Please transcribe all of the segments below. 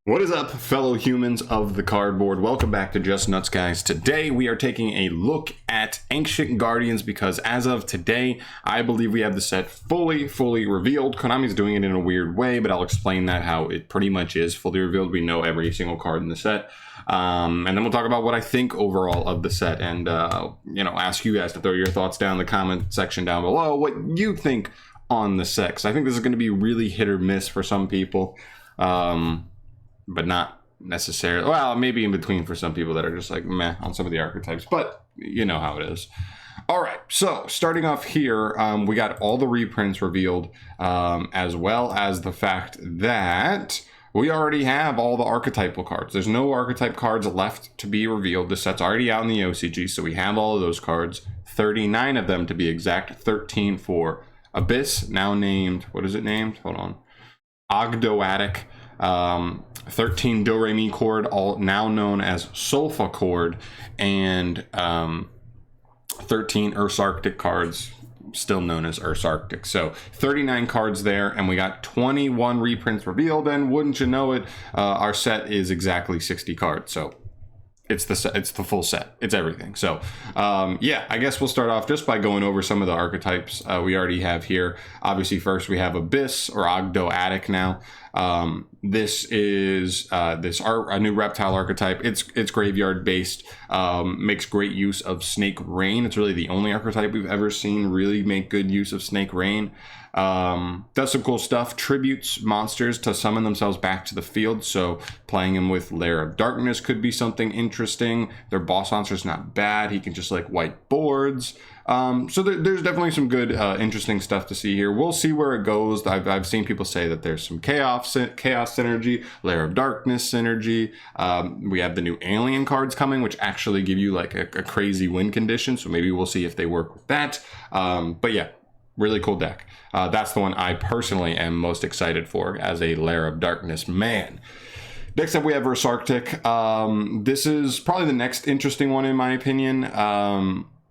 What is up, fellow humans of the cardboard? Welcome back to Just Nuts, guys. Today we are taking a look at Ancient Guardians because as of today, I believe we have the set fully revealed. Konami's doing it in a weird way, but I'll explain that how it pretty much is fully revealed. We know every single card in the set. And then we'll talk about what I think overall of the set and, you know, ask you guys to throw your thoughts down in the comment section down below, what you think on the set. 'Cause I think this is going to be really hit or miss for some people. But not necessarily, well, maybe in between for some people that are just like meh on some of the archetypes, but you know how it is. All right, so starting off here, we got all the reprints revealed, as well as the fact that we already have all the archetypal cards. There's no archetype cards left to be revealed. The set's already out in the OCG, so we have all of those cards, 39 of them to be exact, 13 for Abyss, now named, what is it named? Hold on. Ogdoadic. 13 Do-Re-Mi chord, all now known as Solfachord, and 13 Ursarctic cards, still known as Ursarctic. So 39 cards there, and we got 21 reprints revealed, and wouldn't you know it, our set is exactly 60 cards. So it's the full set. It's everything. So yeah, I guess we'll start off just by going over some of the archetypes we already have here. Obviously, first we have Abyss or Ogdoadic now. This is a new reptile archetype. It's graveyard based. Makes great use of Snake Rain. It's really the only archetype we've ever seen really make good use of Snake Rain. Does some cool stuff, tributes monsters to summon themselves back to the field, so playing him with Lair of Darkness could be something interesting. Their boss monster's not bad, he can just like wipe boards. So there's definitely some good interesting stuff to see here. We'll see where it goes. I've seen people say that there's some chaos synergy, Lair of Darkness synergy. We have the new alien cards coming, which actually give you like a crazy win condition, so maybe we'll see if they work with that. But yeah, really cool deck. That's the one I personally am most excited for as a Lair of Darkness man. Next up, we have Ursarctic. This is probably the next interesting one in my opinion.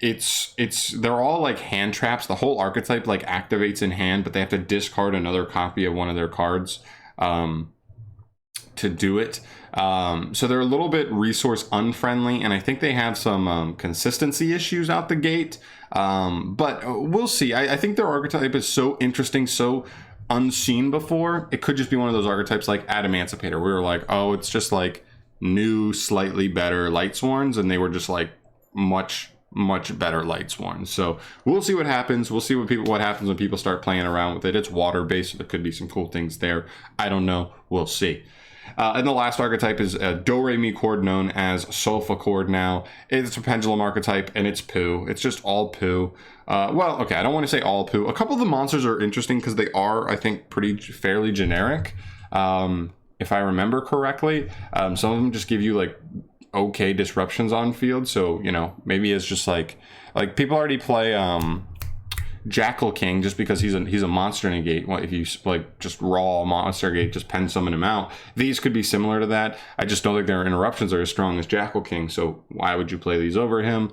They're all like hand traps. The whole archetype like activates in hand, but they have to discard another copy of one of their cards to do it. So they're a little bit resource unfriendly, and I think they have some consistency issues out the gate. But we'll see. I think their archetype is so interesting, so unseen before. It could just be one of those archetypes like Adamantipator. We were like, oh, it's just like new, slightly better Lightsworns, and they were just like much better Lightsworns. So we'll see what happens. We'll see what happens when people start playing around with it. It's water based, so there could be some cool things there. I don't know. We'll see. And the last archetype is a Do-Re-Mi chord known as Solfachord now. It's a pendulum archetype, and it's poo. It's just all poo. Well, okay, I don't want to say all poo. A couple of the monsters are interesting because they are, I think, fairly generic. If I remember correctly, some of them just give you like okay disruptions on field. So, you know, maybe it's just like people already play Jackal King just because he's a monster negate. Well, if you like just raw monster negate, just pen summon him out. These could be similar to that. I just don't think their interruptions are as strong as Jackal King, so why would you play these over him?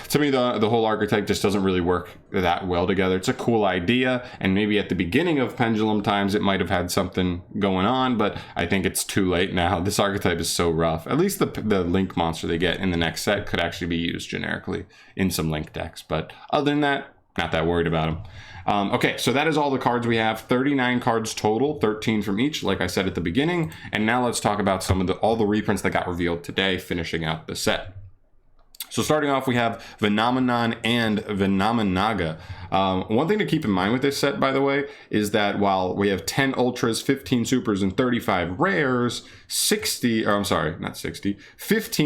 To me, the whole archetype just doesn't really work that well together. It's a cool idea, and maybe at the beginning of Pendulum times it might have had something going on, but I think it's too late now. This archetype is so rough. At least the Link monster they get in the next set could actually be used generically in some Link decks, but other than that, not that worried about them. Okay, so that is all the cards we have. 39 cards total, 13 from each, like I said at the beginning. And now let's talk about all the reprints that got revealed today, finishing out the set. So starting off, we have Phenomenon and Phenomenaga. One thing to keep in mind with this set, by the way, is that while we have 10 Ultras, 15 Supers, and 35 Rares, 15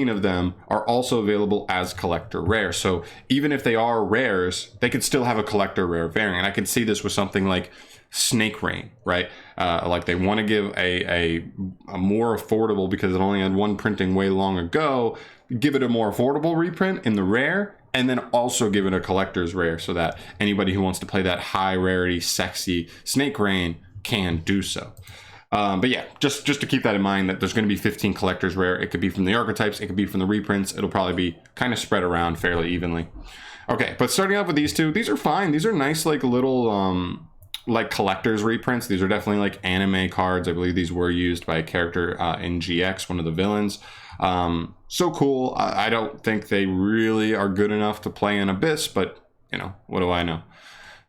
of them are also available as Collector Rare. So even if they are rares, they could still have a Collector Rare variant. I could see this with something like Snake Rain, right? Like they want to give a more affordable, because it only had one printing way long ago, give it a more affordable reprint in the rare, and then also give it a collector's rare so that anybody who wants to play that high rarity, sexy Snake Rain can do so. But yeah, just to keep that in mind, that there's going to be 15 collector's rare. It could be from the archetypes, it could be from the reprints. It'll probably be kind of spread around fairly evenly. Okay, but starting off with these two, these are fine. These are nice, like little like collector's reprints. These are definitely like anime cards. I believe these were used by a character in GX, one of the villains. So cool. I don't think they really are good enough to play in Abyss, but you know, what do I know?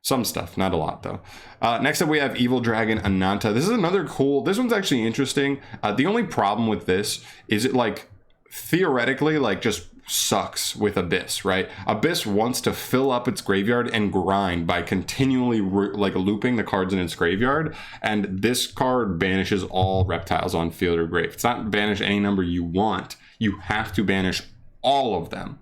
Some stuff, not a lot though. Next up we have Evil Dragon Ananta. This is another cool, this one's actually interesting. The only problem with this is it like theoretically like just sucks with Abyss, right? Abyss wants to fill up its graveyard and grind by continually like looping the cards in its graveyard, and this card banishes all reptiles on field or grave. It's not banish any number you want, you have to banish all of them.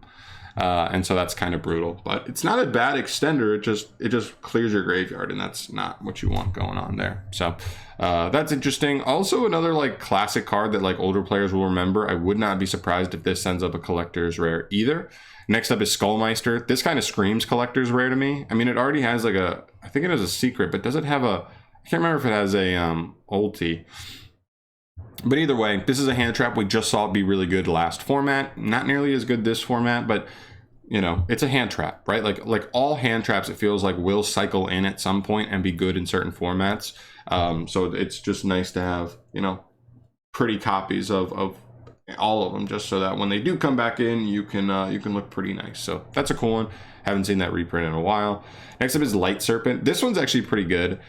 And so that's kind of brutal, but it's not a bad extender. It just clears your graveyard, and that's not what you want going on there. So that's interesting. Also, another like classic card that like older players will remember. I would not be surprised if this sends up a collector's rare either. Next up is Skullmeister. This kind of screams collector's rare to me. I mean, it already has like a, I think it has a secret, but does it have a, I can't remember if it has a ulti. But either way, this is a hand trap. We just saw it be really good last format. Not nearly as good this format, but you know, it's a hand trap, right? Like all hand traps, it feels like will cycle in at some point and be good in certain formats. So it's just nice to have, you know, pretty copies of all of them, just so that when they do come back in, you can look pretty nice. So that's a cool one. Haven't seen that reprint in a while. Next up is Light Serpent. This one's actually pretty good.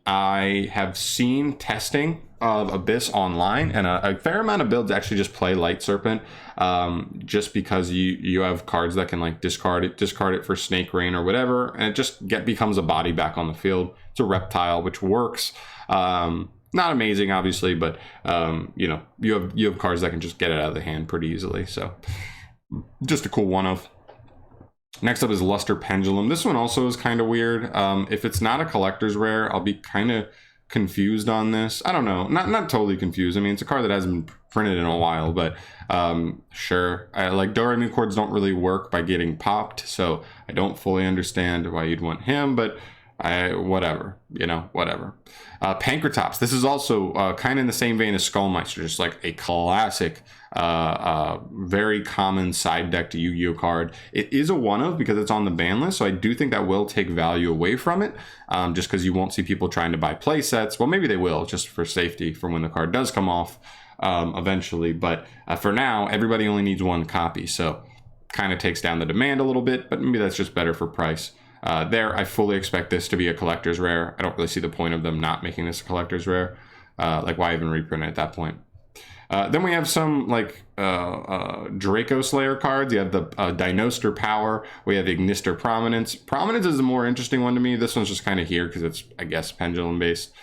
I have seen testing of Abyss online, and a fair amount of builds actually just play Light Serpent, just because you have cards that can like discard it for Snake Rain or whatever, and it just becomes a body back on the field. It's a reptile, which works. Not amazing, obviously, but you know, you have cards that can just get it out of the hand pretty easily. So just a cool one of. Next up is Luster Pendulum. This one also is kind of weird. If it's not a collector's rare, I'll be kind of confused on this. I don't know, not totally confused. I mean, it's a card that hasn't been printed in a while, but sure. Like Doremi chords don't really work by getting popped, so I don't fully understand why you'd want him, but whatever, you know, whatever. Pankratops. This is also kind of in the same vein as Skullmeister, just like a classic, very common side deck to Yu-Gi-Oh card. It is a one of because it's on the ban list, so I do think that will take value away from it, just because you won't see people trying to buy play sets. Well, maybe they will, just for safety for when the card does come off eventually. But for now, everybody only needs one copy, so kind of takes down the demand a little bit, but maybe that's just better for price. I fully expect this to be a collector's rare. I don't really see the point of them not making this a collector's rare. Like, why even reprint it at that point? Then we have some like Draco Slayer cards. You have the Dinoster Power. We have Ignister Prominence. Prominence is a more interesting one to me. This one's just kind of here because it's, I guess, pendulum based.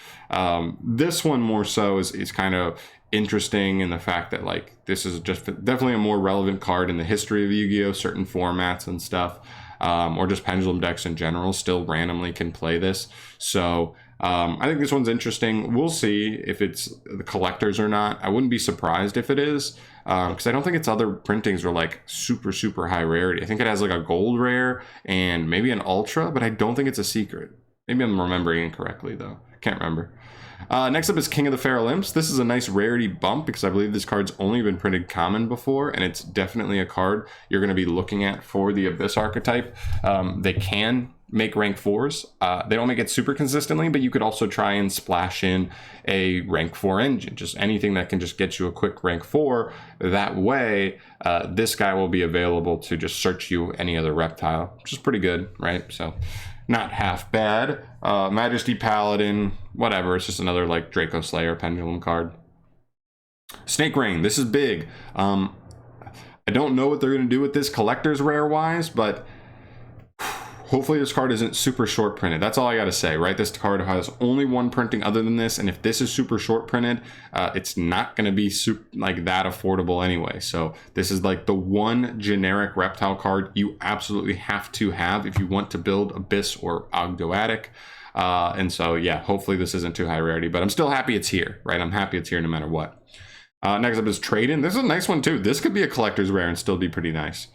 This one more so is kind of interesting in the fact that like this is just definitely a more relevant card in the history of Yu-Gi-Oh, certain formats and stuff. Or just pendulum decks in general still randomly can play this. So I think this one's interesting. We'll see if it's the collectors or not. I wouldn't be surprised if it is, because I don't think its other printings are like super, super high rarity. I think it has like a gold rare and maybe an ultra, but I don't think it's a secret. Maybe I'm remembering incorrectly though. Can't remember. Next up is King of the Feral Imps. This is a nice rarity bump because I believe this card's only been printed common before, and it's definitely a card you're going to be looking at for the Abyss archetype. They can make rank 4s. They don't make it super consistently, but you could also try and splash in a rank 4 engine, just anything that can just get you a quick rank 4. That way, this guy will be available to just search you any other reptile, which is pretty good, right? So not half bad. Majesty Paladin, whatever. It's just another like Draco Slayer pendulum card. Snake Rain. This is big. I don't know what they're going to do with this collector's rare wise, but hopefully this card isn't super short printed. That's all I got to say, right? This card has only one printing other than this, and if this is super short printed, it's not going to be like that affordable anyway. So this is like the one generic reptile card you absolutely have to have if you want to build Abyss or Ogdoadic. And so yeah, hopefully this isn't too high rarity, but I'm still happy it's here, right? I'm happy it's here no matter what. Next up is Trade-In. This is a nice one too. This could be a collector's rare and still be pretty nice.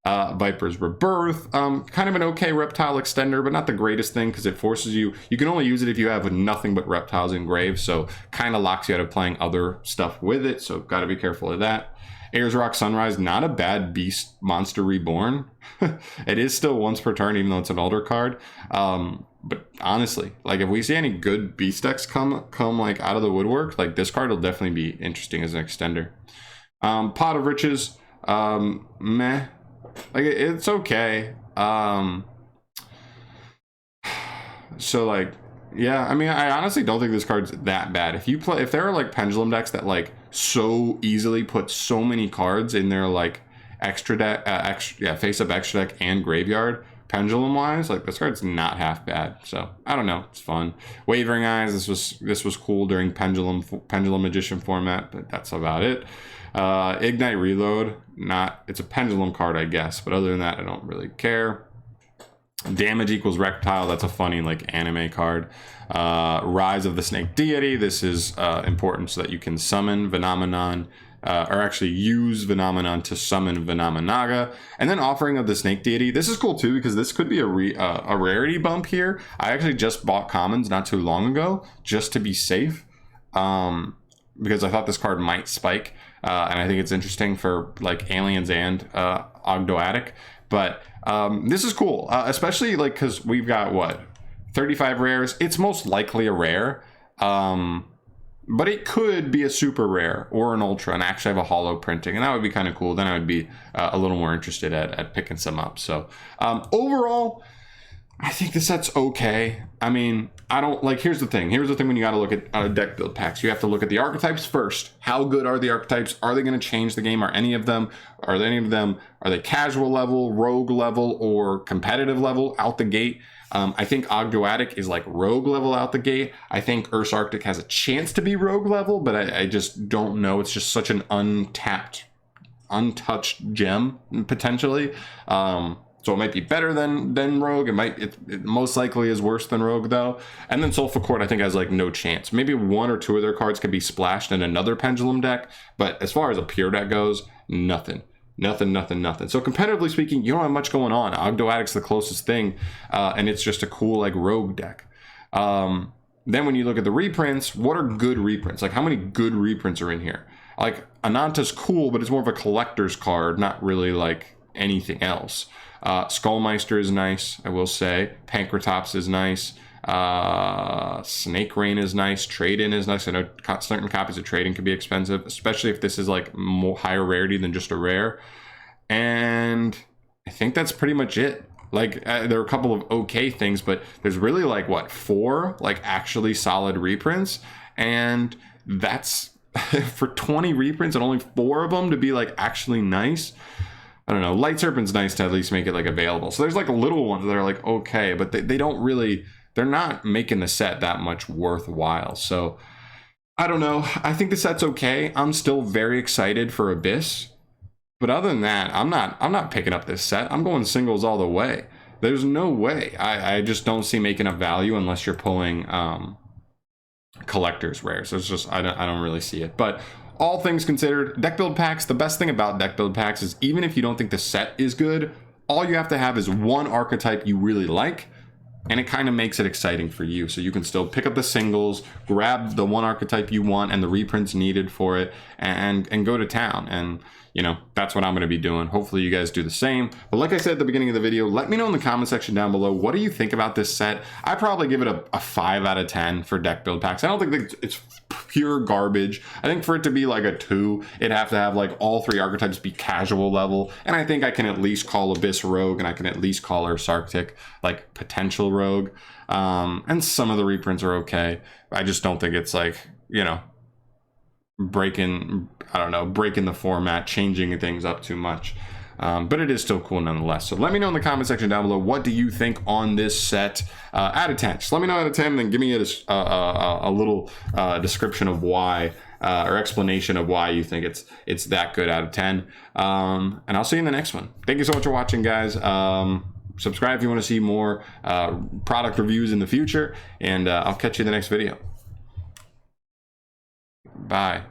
Viper's Rebirth, kind of an okay reptile extender, but not the greatest thing because it forces you can only use it if you have nothing but reptiles in grave, so kind of locks you out of playing other stuff with it, so got to be careful of that. Ayers Rock Sunrise, not a bad beast monster reborn. It is still once per turn, even though it's an older card. But honestly, like if we see any good beast decks come like out of the woodwork, like this card will definitely be interesting as an extender. Pot of Riches, meh, like it's okay. So like, yeah, I mean, I honestly don't think this card's that bad. If there are like pendulum decks that like so easily put so many cards in their like extra deck, face up extra deck and graveyard, pendulum wise, like this card's not half bad. So I don't know, it's fun. Wavering Eyes, this was cool during pendulum magician format, but that's about it. Ignite Reload, it's a pendulum card, I guess, but other than that, I don't really care. Damage equals Reptile, that's a funny like anime card. Rise of the Snake Deity, this is important so that you can summon Phenomenon, or actually use Phenomenon to summon Phenomenaga. And then Offering of the Snake Deity, this is cool too because this could be a rarity bump here. I actually just bought commons not too long ago just to be safe, because I thought this card might spike, and I think it's interesting for like aliens and Ogdoadic. But this is cool, especially like because we've got what 35 rares. It's most likely a rare, but it could be a super rare or an ultra and actually have a holo printing, and that would be kind of cool. Then I would be a little more interested at picking some up. So overall, I think the set's okay. I mean, I don't like, here's the thing when you got to look at deck build packs, you have to look at the archetypes first. How good are the archetypes? Are they going to change the game? Are they casual level, rogue level, or competitive level out the gate? I think Ogdoadic is like rogue level out the gate. I think Ursarctic has a chance to be rogue level, but I just don't know. It's just such an untouched gem potentially. So it might be better than Rogue. It most likely is worse than Rogue though. And then Solfachord I think has like no chance. Maybe one or two of their cards could be splashed in another pendulum deck, but as far as a pure deck goes, nothing. So competitively speaking, you don't have much going on. Ogdoadic's the closest thing, and it's just a cool like Rogue deck. Then when you look at the reprints, what are good reprints? Like how many good reprints are in here? Like Ananta's cool, but it's more of a collector's card, not really like anything else. Skullmeister is nice, I will say. Pankratops is nice. Snake Rain is nice. Trade-in is nice. I know certain copies of Trade-in can be expensive, especially if this is like more higher rarity than just a rare. And I think that's pretty much it. Like there are a couple of okay things, but there's really like what 4 like actually solid reprints, and that's for 20 reprints and only 4 of them to be like actually nice. I don't know. Light Serpent's nice to at least make it like available. So there's like little ones that are like okay, but they don't really, they're not making the set that much worthwhile. So I don't know. I think the set's okay. I'm still very excited for Abyss, but other than that, I'm not picking up this set. I'm going singles all the way. There's no way. I just don't see making up value unless you're pulling collector's rares. So it's just I don't really see it. But all things considered, deck build packs, the best thing about deck build packs is even if you don't think the set is good, all you have to have is one archetype you really like, and it kind of makes it exciting for you. So you can still pick up the singles, grab the one archetype you want and the reprints needed for it, and go to town. And you know, that's what I'm going to be doing. Hopefully you guys do the same. But like I said at the beginning of the video, let me know in the comment section down below, what do you think about this set? I probably give it a 5 out of 10 for deck build packs. I don't think it's pure garbage. I think for it to be like a 2, it'd have to have like all 3 archetypes be casual level. And I think I can at least call Abyss Rogue, and I can at least call Ursarctic like potential Rogue. And some of the reprints are okay. I just don't think it's like, you know, breaking the format, changing things up too much. But it is still cool nonetheless. So let me know in the comment section down below, what do you think on this set out of 10? Just let me know out of 10, and then give me a little description of why, or explanation of why you think it's that good out of 10. And I'll see you in the next one. Thank you so much for watching, guys. Subscribe if you want to see more product reviews in the future, and I'll catch you in the next video. Bye.